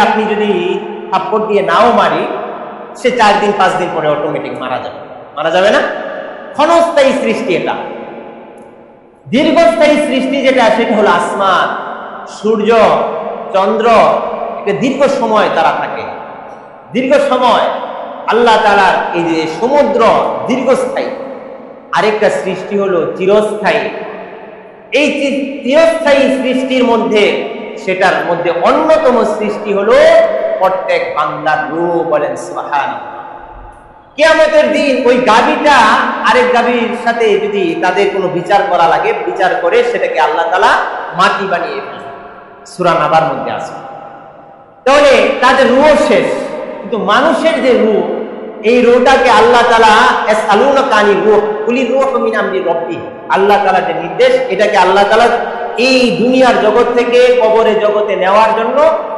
S1: আপনি যদি থাপ্পড় দিয়ে নাও মারি, সে 4 দিন 5 দিন পরে অটোমেটিক মারা যাবে না? ক্ষণস্থায়ী সৃষ্টি এটা। দীর্ঘস্থায়ী সৃষ্টি যেটা, সেটা হলো আসমান, সূর্য, চন্দ্র। এটা দীর্ঘ সময় তারা থাকে, দীর্ঘ সময়। আল্লাহ তাআলার এই যে সমুদ্র দীর্ঘস্থায়ী। আরেকটা সৃষ্টি হলো চিরস্থায়ী। এই চিরস্থায়ী সৃষ্টির মধ্যে, সেটার মধ্যে অন্যতম সৃষ্টি হলো প্রত্যেক বান্দার রূহ। বলেন সুবহানাল্লাহ। কিয়ামতের দিন ওই গাভীটা আরেক গাভীর সাথে যদি তাদের কোনো বিচার করা লাগে, বিচার করে সেটাকে আল্লাহ তাআলা মাটি বানিয়ে ফেলবে। সূরা নাবার মধ্যে আছে। তাহলে তাদের রূহ শেষ, কিন্তু মানুষের যে রূহ, এই রূহটাকে আল্লাহ তাআলা ইয়াসআলুনাকা আনির রূহ কুলির রূহু মিন আমরি রাব্বি, আল্লাহ তাআলার যে নির্দেশ, এটাকে আল্লাহ তাআলা এই দুনিয়ার জগৎ থেকে কবরের জগতে নেওয়ার জন্য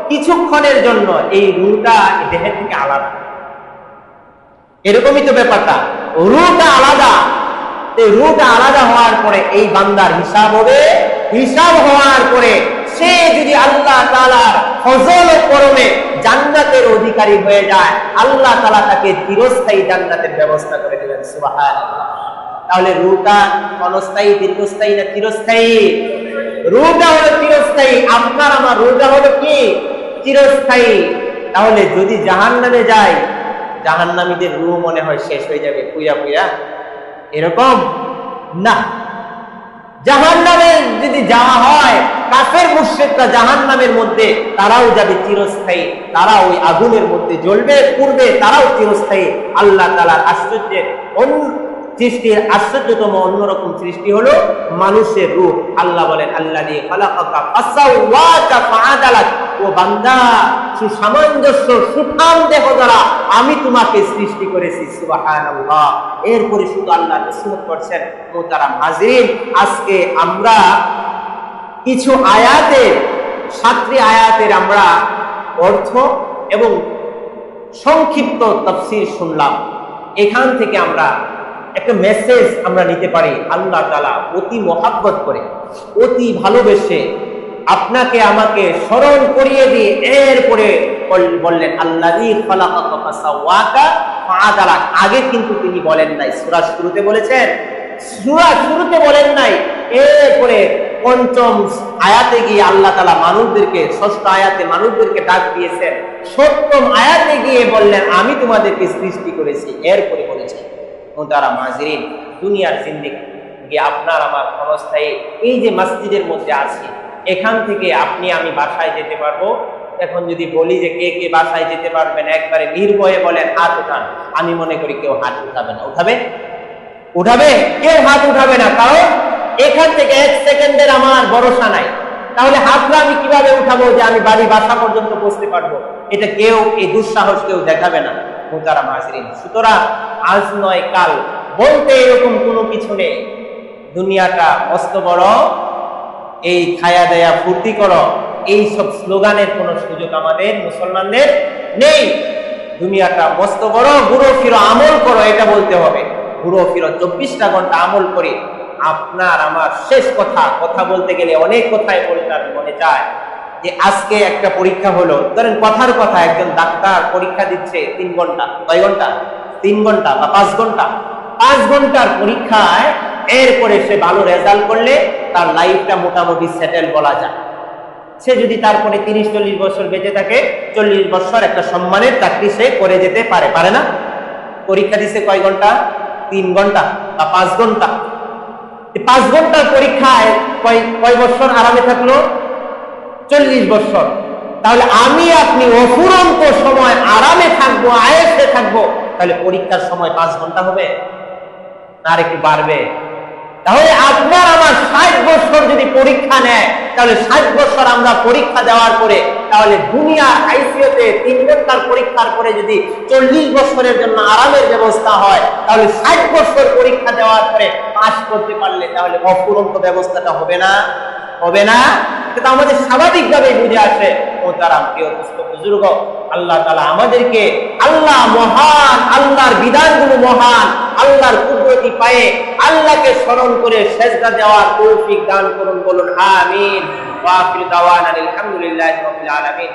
S1: কিছুক্ষণের জন্য এই রূহটা দেহের থেকে আলাদা। এরকমই তো ব্যাপারটা, রূহটা আলাদা। এই রূহটা আলাদা হওয়ার পরে এই বান্দার হিসাব হবে। হিসাব হওয়ার পরে সে যদি আল্লাহ তাআলার ফজল ও করমে জান্নাতের অধিকারী হয়ে যায়, আল্লাহ তাআলা তাকে চিরস্থায়ী জান্নাতের ব্যবস্থা করে দেবেন। সুবহানাল্লাহ। তাহলে রূহটা ক্ষণস্থায়ী, দীর্ঘস্থায়ী না চিরস্থায়ী? রূহটা হলো চিরস্থায়ী। আপনার আমার রূহটা হলো কি? চিরস্থায়ী। তাহলে যদি জাহান্নামে যায়, জাহান্নামীদের রূহ মনে হয় শেষ হয়ে যাবে পুইয়া পুইয়া, এরকম না। জাহান্নামে যদি যাওয়া হয়, কাফের মুশরিকরা জাহান্নামের মধ্যে তারাও যাবে চিরস্থায়ী, তারা ওই আগুনের মধ্যে জ্বলবে, পুড়বে, তারাও চিরস্থায়ী। আল্লাহ তাআলার আশ্চর্যের সৃষ্টির আশ্চর্যতম অন্যরকম সৃষ্টি হলো মানুষের রূপ। আল্লাহ বলেন, আল্লাযী খালাকাকা ফাসাওয়াকা ফাআদালাক, ও বান্দা, সুসামঞ্জস্য সুঠাম দেহ দ্বারা আমি তোমাকে সৃষ্টি করেছি। সুবহানাল্লাহ। এরপরে শুধু আল্লাহ নসিহত করছেন। মুহতারাম হাজিরিন, আজকে আমরা কিছু আয়াতের, 7টি আয়াতের আমরা অর্থ এবং সংক্ষিপ্ত তাফসীর শুনলাম। এখান থেকে আমরা একটা মেসেজ আমরা নিতে পারি। আল্লাহ তাআলা অতি মহাব্বত করে, অতি ভালোবেসে আপনাকে আমাকে স্মরণ করিয়ে দিয়ে এরপরে বললেন, আল্লাযী খালাকাকা ফাসাওয়াকা ফাআদালাক। আগে কিন্তু তিনি বলেন নাই, সূরা শুরুতে বলেছেন, সূরা শুরুতে বলেন নাই। এরপরে 5ম আয়াতে গিয়ে আল্লাহ তাআলা মানুষদেরকে, 6ষ্ঠ আয়াতে মানুষদেরকে ডাক দিয়েছেন, 7ম আয়াতে গিয়ে বললেন, আমি তোমাদেরকে সৃষ্টি করেছি। এরপরে বলেছেন, মুহতারাম হাজিরিন, দুনিয়ার জিন্দেগি আপনার আমার ক্ষণস্থায়ী। এই যে মসজিদের মধ্যে আছি, এখান থেকে আপনি আমি বাসায় যেতে পারবো। এখন যদি বলি যে কে কে বাসায় যেতে পারবেন, একবারে নির্ভয়ে বলেন, হাত উঠান। আমি মনে করি কেউ হাত উঠাবে না। উঠাবে? উঠাবে? কেউ হাত উঠাবে না, কারণ এখান থেকে 1 সেকেন্ডের আমার ভরসা নাই। তাহলে হাতটা আমি কিভাবে উঠাবো যে আমি বাড়ি বাসা পর্যন্ত পৌঁছতে পারবো? এটা কেউ, এই দুঃসাহস কেউ দেখাবে না। মুহতারাম হাজিরিন, সুতরাং আজ নয় কাল বলতে এরকম কোনো কিছু নেই। দুনিয়াটা মস্ত বড়, এই খায়া দেয়া ফুর্তি করো, এই সব স্লোগানের কোনো সুযোগ আমাদের মুসলমানদের নেই। দুনিয়াটা মস্ত বড়, ঘুরো ফিরো আমল করো, এটা বলতে হবে। ঘুরো ফিরো 24টা ঘন্টা আমল করে আপনার আমার শেষ কথা বলতে গেলে অনেক কথাই বলতে মনে চায়। যে আজকে একটা পরীক্ষা হলো, ধরেন কথার কথা, একজন ডাক্তার পরীক্ষা দিচ্ছে 3 ঘন্টা, কয় ঘন্টা? 3 ঘন্টা বা 5 ঘন্টা। 5 ঘন্টার পরীক্ষায় এরপরে সে ভালো রেজাল্ট করলে তার লাইফটা মোটামুটি সেটেল বলা যায়। সে যদি তারপরে 30-40 বছর বেঁচে থাকে, 40 বছর একটা সম্মানের চাকরি সে করে যেতে পারে, পারে না? পরীক্ষা দিচ্ছে কয় ঘন্টা? 3 ঘন্টা বা 5 ঘন্টা। 5 ঘন্টার পরীক্ষায় কয় বছর আরামে থাকলো? 40 বছর। তাহলে আমি আপনি অফুরন্ত সময় আরামে থাকবো, আয়েশে থাকবো, তাহলে পরীক্ষার সময় 5 ঘন্টা হবে না আর একটু বাড়বে? তাহলে আপনার আমার 60 বছর যদি পরীক্ষা নেয়, তাহলে 60 বছর আমরা পরীক্ষা দেওয়ার পরে, তাহলে দুনিয়ার আইসিইউতে 3 ঘন্টার পরীক্ষার পরে যদি 40 বছরের জন্য আরামের ব্যবস্থা হয়, তাহলে 60 বছর পরীক্ষা দেওয়ার পরে পাস করতে পারলে তাহলে অফুরন্ত ব্যবস্থাটা হবে না? হবে না? এটা আমাদের স্বাভাবিকভাবে বুঝে আসে। মুহতারাম প্রিয় দোস্ত বুজুর্গ, আল্লাহ তাআলা আমাদেরকে, আল্লাহ মহান, আল্লাহর বিধানগুলো মহান, আল্লাহর কুদরতি পায়ে আল্লাহকে স্মরণ করে সেজদা দেওয়ার তৌফিক দান করুন। বলুন আমিন। ওয়া আখিরু দাওয়ানা আলহামদুলিল্লাহি রাব্বিল আলামিন।